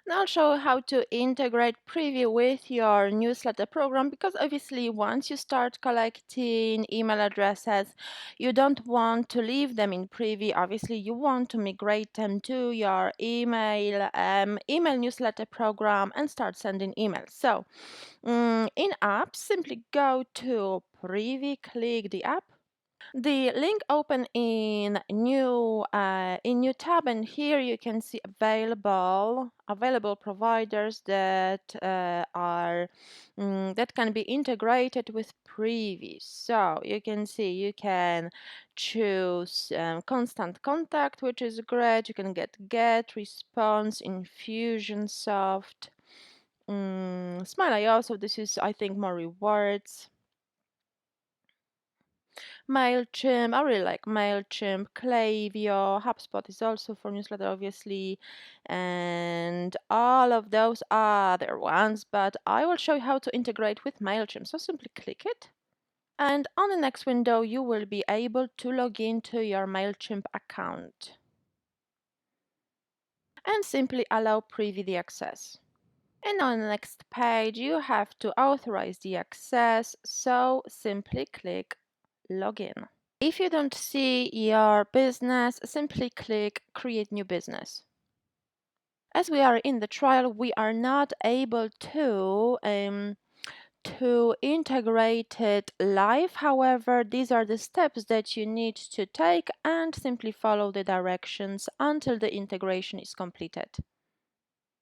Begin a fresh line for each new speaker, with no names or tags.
Now I'll show you how to integrate Privy with your newsletter program, because obviously once you start collecting email addresses, you don't want to leave them in Privy. Obviously you want to migrate them to your email newsletter program and start sending emails. So in apps, simply go to Privy, click the app. The link open in new tab, and here you can see available providers that that can be integrated with Privy. So you can see you can choose Constant Contact, which is great. You can get response, Infusionsoft, Smile.io. So this is, I think, more rewards. MailChimp, I really like MailChimp, Klaviyo, HubSpot is also for newsletter, obviously, and all of those other ones, but I will show you how to integrate with MailChimp. So simply click it, and on the next window, you will be able to log into your MailChimp account and simply allow Privy the access. And on the next page, you have to authorize the access, so simply click Login. If you don't see your business, simply click Create New Business. As we are in the trial, we are not able to integrate it live. However, these are the steps that you need to take, and simply follow the directions until the integration is completed.